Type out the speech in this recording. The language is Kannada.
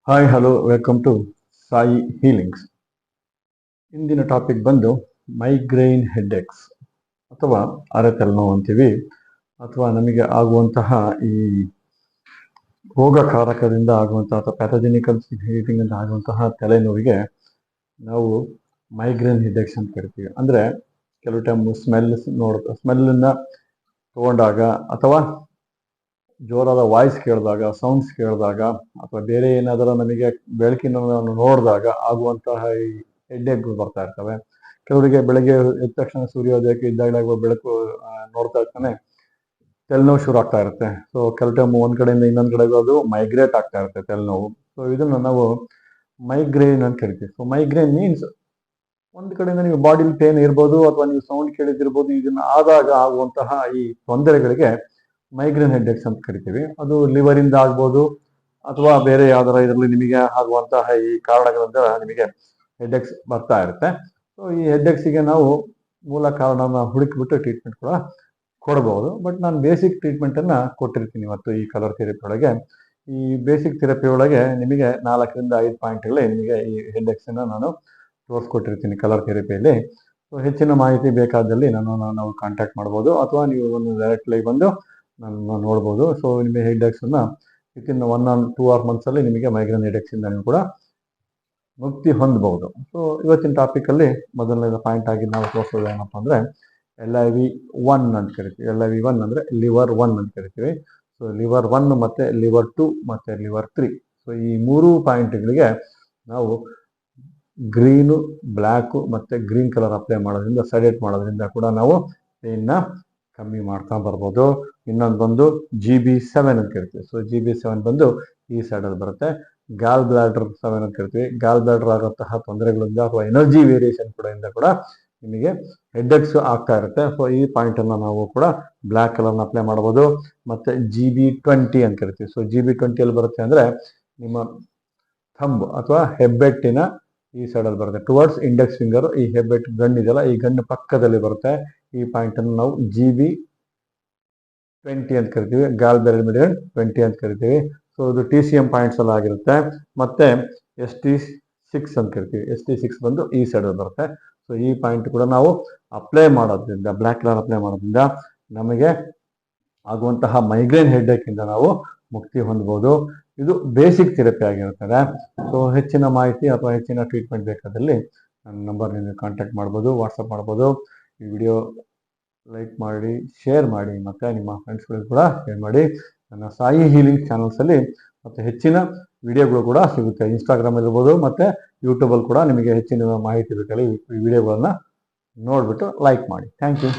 Hi hello welcome to Sai healings. ಇಂದಿನ ಟಾಪಿಕ್ ಬಂದು ಮೈಗ್ರೈನ್ ಹೆಡ್ಏಕ್ಸ್ ಅಥವಾ ಅರೆ ತಲೆನೋವು ಅಂತೀವಿ, ಅಥವಾ ನಮಗೆ ಆಗುವಂತಹ ಈ ರೋಗಕಾರಕದಿಂದ ಆಗುವಂತಹ ಅಥವಾ ಪ್ಯಾಥೋಜೆನಿಕಲ್ ಹೀಟಿಂಗ್ ಅಂತ ಆಗುವಂತಹ ತಲೆನೋವಿಗೆ ನಾವು ಮೈಗ್ರೈನ್ ಹೆಡ್ಏಕ್ಸ್ ಅಂತ ಕರಿತೀವಿ. ಅಂದರೆ ಕೆಲವು ಟೈಮ್ ಸ್ಮೆಲ್ಲನ್ನು ತಗೊಂಡಾಗ ಅಥವಾ ಜೋರಾದ ವಾಯ್ಸ್ ಕೇಳಿದಾಗ, ಸೌಂಡ್ಸ್ ಕೇಳಿದಾಗ, ಅಥವಾ ಬೇರೆ ಏನಾದರೂ ನಮಗೆ ಬೆಳಕಿನ ನೋಡಿದಾಗ ಆಗುವಂತಹ ಈ ಹೆಡ್ಏಕ್ಗಳು ಬರ್ತಾ ಇರ್ತವೆ. ಕೆಲವರಿಗೆ ಬೆಳಗ್ಗೆ ಎದ್ದ ತಕ್ಷಣ ಸೂರ್ಯೋದಯಕ್ಕೆ ಇದ್ದಾಗಲೇ ಬೆಳಕು ನೋಡ್ತಾ ಇರ್ತಾನೆ ತಲೆನೋವು ಶುರು ಆಗ್ತಾ ಇರುತ್ತೆ. ಸೊ ಕೆಲವು ಟೈಮ್ ಒಂದ್ ಕಡೆಯಿಂದ ಇನ್ನೊಂದ್ ಕಡೆಗೂ ಅದು ಮೈಗ್ರೇಟ್ ಆಗ್ತಾ ಇರುತ್ತೆ ತಲೆನೋವು. ಸೊ ಇದನ್ನ ನಾವು ಮೈಗ್ರೇನ್ ಅಂತ ಕರಿತೀವಿ. ಸೊ ಮೈಗ್ರೇನ್ ಮೀನ್ಸ್ ಒಂದ್ ಕಡೆಯಿಂದ ನೀವು ಬಾಡಿಲಿ ಪೇನ್ ಇರ್ಬೋದು, ಅಥವಾ ನೀವು ಸೌಂಡ್ ಕೇಳಿದಿರ್ಬೋದು. ಇದನ್ನ ಆದಾಗ ಆಗುವಂತಹ ಈ ತೊಂದರೆಗಳಿಗೆ ಮೈಗ್ರೇನ್ ಹೆಡ್ಏಕ್ಸ್ ಅಂತ ಕರಿತೀವಿ. ಅದು ಲಿವರ್ ಇಂದ ಆಗ್ಬೋದು, ಅಥವಾ ಬೇರೆ ಯಾವ್ದಾರ ಇದರಲ್ಲಿ ನಿಮಗೆ ಆಗುವಂತಹ ಈ ಕಾರಣಗಳಿಂದ ನಿಮಗೆ ಹೆಡ್ಏಕ್ಸ್ ಬರ್ತಾ ಇರುತ್ತೆ. ಸೊ ಈ ಹೆಡ್ಏಕ್ಸ್ಗೆ ನಾವು ಮೂಲ ಕಾರಣನ ಹುಡುಕಿಬಿಟ್ಟು ಟ್ರೀಟ್ಮೆಂಟ್ ಕೂಡ ಕೊಡಬಹುದು. ಬಟ್ ನಾನು ಬೇಸಿಕ್ ಟ್ರೀಟ್ಮೆಂಟ್ ಅನ್ನ ಕೊಟ್ಟಿರ್ತೀನಿ ಇವತ್ತು ಈ ಕಲರ್ ಥೆರಪಿ ಒಳಗೆ. ಈ ಬೇಸಿಕ್ ಥೆರಪಿ ಒಳಗೆ ನಿಮಗೆ 4ರಿಂದ 5 ಪಾಯಿಂಟ್ಗಳೇ ನಿಮಗೆ ಈ ಹೆಡ್ಏಕ್ಸ್ ಅನ್ನ ನಾನು ತೋರಿಸ್ಕೊಟ್ಟಿರ್ತೀನಿ ಕಲರ್ ಥೆರಪಿಯಲ್ಲಿ. ಸೊ ಹೆಚ್ಚಿನ ಮಾಹಿತಿ ಬೇಕಾದಲ್ಲಿ ನಾವು ಕಾಂಟ್ಯಾಕ್ಟ್ ಮಾಡ್ಬೋದು, ಅಥವಾ ನೀವು ಒಂದು ಡೈರೆಕ್ಟ್ಲಿ ಬಂದು ನನ್ನ ನೋಡ್ಬೋದು. ಸೊ ನಿಮಗೆ ಹೆಡ್ಏಕ್ಸ್ ಅನ್ನ ವಿತಿನ್ 1 or 2 months ಅಲ್ಲಿ ನಿಮಗೆ ಮೈಗ್ರೇನ್ ಹೆಡ್ಏಕ್ಸ್ ಇಂದ ನೀವು ಕೂಡ ಮುಕ್ತಿ ಹೊಂದಬಹುದು. ಸೊ ಇವತ್ತಿನ ಟಾಪಿಕ್ ಅಲ್ಲಿ ಮೊದಲನೇ ಪಾಯಿಂಟ್ ಆಗಿ ನಾವು ತೋರಿಸೋದು ಏನಪ್ಪ ಅಂದ್ರೆ LIV1 ಅಂತ ಕರಿತೀವಿ. LIV1 ಅಂದ್ರೆ ಲಿವರ್ 1 ಅಂತ ಕರಿತೀವಿ. ಸೊ ಲಿವರ್ 1 ಮತ್ತೆ ಲಿವರ್ 2 ಮತ್ತೆ ಲಿವರ್ 3. ಸೊ ಈ 3 ಪಾಯಿಂಟ್ಗಳಿಗೆ ನಾವು ಗ್ರೀನು, ಬ್ಲ್ಯಾಕು ಮತ್ತೆ ಗ್ರೀನ್ ಕಲರ್ ಅಪ್ಲೈ ಮಾಡೋದ್ರಿಂದ, ಸೆಡೇಟ್ ಮಾಡೋದ್ರಿಂದ ಕೂಡ ನಾವು ಪೇನ್ನ ಕಮ್ಮಿ ಮಾಡ್ತಾ ಬರ್ಬೋದು. ಇನ್ನೊಂದು ಬಂದು GB7 ಅಂತ ಕರಿತೀವಿ. ಸೊ GB7 ಬಂದು ಈ ಸೈಡಲ್ಲಿ ಬರುತ್ತೆ. ಗಾಲ್ ಬ್ಲಾಡರ್ 7 ಅಂತ ಕರಿತೀವಿ. ಗಾಲ್ ಬ್ಲಾಡರ್ ಆಗುವಂತಹ ತೊಂದರೆಗಳಿಂದ ಅಥವಾ ಎನರ್ಜಿ ವೇರಿಯೇಷನ್ ಕೂಡ ನಿಮಗೆ ಹೆಡ್ಏಕ್ಸ್ ಆಗ್ತಾ ಇರುತ್ತೆ. ಸೊ ಈ ಪಾಯಿಂಟ್ ಅನ್ನ ನಾವು ಕೂಡ ಬ್ಲ್ಯಾಕ್ ಕಲರ್ನ ಅಪ್ಲೈ ಮಾಡಬಹುದು. ಮತ್ತೆ GB20 ಅಂತ ಕರಿತೀವಿ. ಸೊ GB20 ಅಲ್ಲಿ ಬರುತ್ತೆ ಅಂದ್ರೆ ನಿಮ್ಮ ಥಂಬ್ ಅಥವಾ ಹೆಬ್ಬೆಟ್ಟಿನ ಈ ಸೈಡಲ್ಲಿ ಬರುತ್ತೆ, ಟುವರ್ಡ್ಸ್ ಇಂಡೆಕ್ಸ್ ಫಿಂಗರ್. ಈ ಹೆಬ್ಬೆಟ್ ಗಣ್ಣು ಇದೆಯಲ್ಲ, ಈ ಗಣ್ಣು ಪಕ್ಕದಲ್ಲಿ ಬರುತ್ತೆ. ಈ ಪಾಯಿಂಟ್ ಅನ್ನು ನಾವು GB20 ಅಂತ ಕರಿತೀವಿ. ಗಾಲ್ ಬ್ಲಾಡರ್ 20 ಅಂತ ಕರಿತೀವಿ. ಸೊ ಇದು TCM ಪಾಯಿಂಟ್ಸ್ ಎಲ್ಲ ಆಗಿರುತ್ತೆ. ಮತ್ತೆ ST6 ಅಂತ ಕರಿತೀವಿ. ST6 ಬಂದು ಈ ಸೈಡ್ ಬರುತ್ತೆ. ಸೊ ಈ ಪಾಯಿಂಟ್ ಕೂಡ ನಾವು ಅಪ್ಲೈ ಮಾಡೋದ್ರಿಂದ, ಬ್ಲ್ಯಾಕ್ ಕಲರ್ ಅಪ್ಲೈ ಮಾಡೋದ್ರಿಂದ ನಮಗೆ ಆಗುವಂತಹ ಮೈಗ್ರೇನ್ ಹೆಡ್ಏಕ್ ಇಂದ ನಾವು ಮುಕ್ತಿ ಹೊಂದಬಹುದು. ಇದು ಬೇಸಿಕ್ ಥೆರಪಿ ಆಗಿರುತ್ತದೆ. ಸೊ ಹೆಚ್ಚಿನ ಮಾಹಿತಿ ಅಥವಾ ಹೆಚ್ಚಿನ ಟ್ರೀಟ್ಮೆಂಟ್ ಬೇಕಾದಲ್ಲಿ ನನ್ನ ನಂಬರ್ ನಿಮಗೆ ಕಾಂಟ್ಯಾಕ್ಟ್ ಮಾಡ್ಬೋದು, ವಾಟ್ಸಪ್ ಮಾಡ್ಬೋದು. ಈ ವಿಡಿಯೋ ಲೈಕ್ ಮಾಡಿ, ಶೇರ್ ಮಾಡಿ, ಮತ್ತೆ ನಿಮ್ಮ ಫ್ರೆಂಡ್ಸ್ಗಳಿಗೆ ಕೂಡ ಶೇರ್ ಮಾಡಿ. ನನ್ನ ಸಾಯಿ ಹೀಲಿಂಗ್ ಚಾನಲ್ಸ್ ಅಲ್ಲಿ ಮತ್ತೆ ಹೆಚ್ಚಿನ ವಿಡಿಯೋಗಳು ಕೂಡ ಸಿಗುತ್ತೆ. ಇನ್ಸ್ಟಾಗ್ರಾಮ್ ಇರ್ಬೋದು, ಮತ್ತೆ ಯೂಟ್ಯೂಬಲ್ಲಿ ಕೂಡ ನಿಮಗೆ ಹೆಚ್ಚಿನ ಮಾಹಿತಿ ಬೇಕಲ್ಲ ಈ ವಿಡಿಯೋಗಳನ್ನ ನೋಡ್ಬಿಟ್ಟು ಲೈಕ್ ಮಾಡಿ. Thank you.